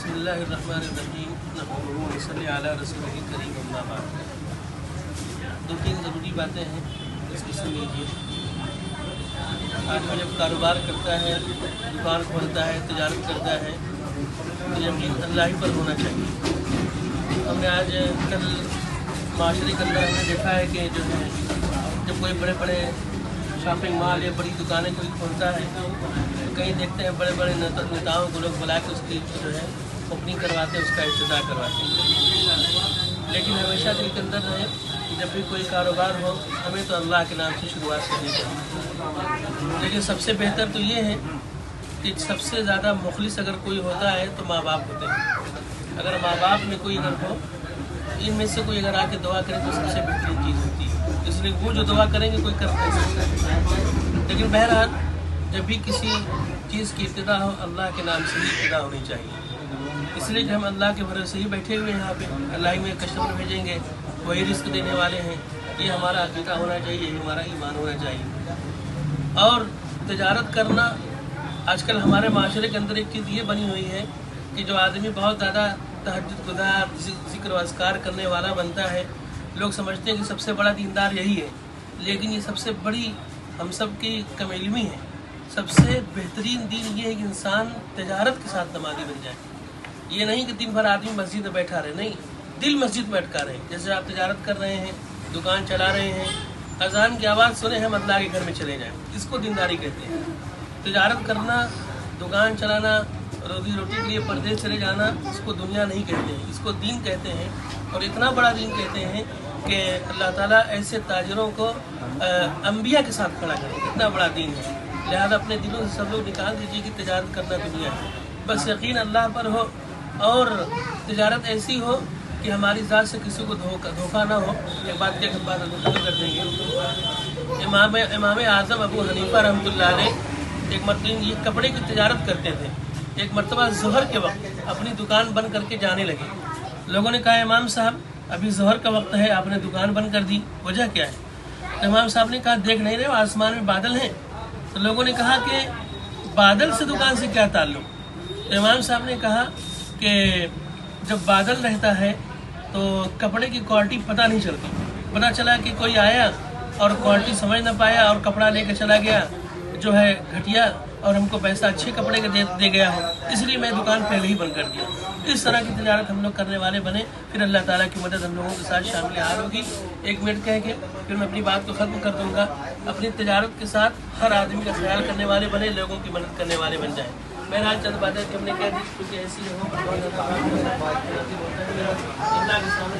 बिस्मिल्लाहिर्रहमानिर्रहीम नहमदुहु व नसल्ली अला रसूलिल करीम अम्मा बाद। दो तीन ज़रूरी बातें हैं, इसको सुन लीजिए। आदमी जब कारोबार करता है, दुकान खोलता है, तजारत करता है, तो यकीन अल्लाह ही पर होना चाहिए। हमने आज कल माशरे के अंदर हमने देखा है कि जो है जब कोई बड़े बड़े शॉपिंग मॉल या बड़ी दुकानें कोई खोलता है तो कहीं देखते हैं बड़े बड़े नेताओं को लोग बुला के उसकी जो है ओपनिंग करवाते हैं, उसका इफ्तिताह करवाते हैं। लेकिन हमेशा दिल के अंदर रहे कि जब भी कोई कारोबार हो हमें तो अल्लाह के नाम से शुरुआत करनी चाहिए। लेकिन सबसे बेहतर तो ये है कि सबसे ज़्यादा मुखलिस अगर कोई होता है तो माँ बाप होते हैं। अगर माँ बाप में कोई अगर हो, इनमें से कोई अगर आके दुआ करे तो सबसे बेहतरीन चीज़ होती है। इसलिए वो जो दुआ करेंगे कोई कर नहीं सकता है। लेकिन बहरहाल जब भी किसी चीज़ की इब्तिदा हो अल्लाह के नाम से ही इब्तिदा होनी चाहिए। इसलिए कि हम अल्लाह के भरोसे ही बैठे हुए हैं यहाँ पे, अल्लाह ही में कस्टमर भेजेंगे, वही रिस्क देने वाले हैं। ये हमारा अकीदा होना चाहिए, ये हमारा ईमान होना चाहिए। और तजारत करना आजकल हमारे माशरे के अंदर एक चीज़ ये बनी हुई है कि जो आदमी बहुत ज़्यादा तहज्जुद गुज़ार, ज़िक्र व अस्कार करने वाला बनता है, लोग समझते हैं कि सबसे बड़ा दीनदार यही है। लेकिन ये सबसे बड़ी हम सब की कमेलमी है। सबसे बेहतरीन दीन ये है कि इंसान तजारत के साथ नमाज़ी बन जाए। ये नहीं कि दिन भर आदमी मस्जिद में बैठा रहे, नहीं, दिल मस्जिद में अटका रहे। जैसे आप तजारत कर रहे हैं, दुकान चला रहे हैं, अजान की आवाज़ सुने हम अल्लाह के घर में चले जाएँ, इसको दीनदारी कहते हैं। तजारत करना, दुकान चलाना, रोजी रोटी के लिए परदेश चले जाना, इसको दुनिया नहीं कहते हैं, इसको दीन कहते हैं। और इतना बड़ा दीन कहते हैं कि अल्लाह ताला ऐसे ताजिरों को अंबिया के साथ खड़ा करे, इतना बड़ा दीन है। लिहाजा अपने दिलों से सब लोग निकाल दीजिए कि तजारत करना दुनिया है, बस यकीन अल्लाह पर हो और तजारत ऐसी हो कि हमारी ज़ात से किसी को धोखा ना हो। एक बात क्या बात कर देंगे, इमाम आज़म अबू हनीफा रहमतुल्लाह अलैह एक मरतबा ये कपड़े की तजारत करते थे। एक मरतबा ज़ोहर के वक्त अपनी दुकान बंद करके जाने लगे। लोगों ने कहा इमाम साहब अभी ज़ोहर का वक्त है, आपने दुकान बंद कर दी, वजह क्या है? तो इमाम साहब ने कहा देख नहीं रहे हो आसमान में बादल हैं। तो लोगों ने कहा कि बादल से दुकान से क्या ताल्लुक? तो इमाम साहब ने कहा कि जब बादल रहता है तो कपड़े की क्वालिटी पता नहीं चलती। पता चला कि कोई आया और क्वालिटी समझ ना पाया और कपड़ा लेके चला गया जो है घटिया, और हमको पैसा अच्छे कपड़े का दे गया हो, इसलिए मैं दुकान पहले ही बंद कर दिया। इस तरह की तजारत हम लोग करने वाले बने, फिर अल्लाह ताला की मदद हम लोगों के साथ शामिल हाल होगी। एक मिनट कह के फिर मैं अपनी बात को ख़त्म कर दूंगा। अपनी तजारत के साथ हर आदमी का ख्याल करने वाले बने, लोगों की मदद करने वाले बन जाए। बहरहाल चंद बातें कि हमने कह दी क्योंकि ऐसी हो अल्लाह के सामने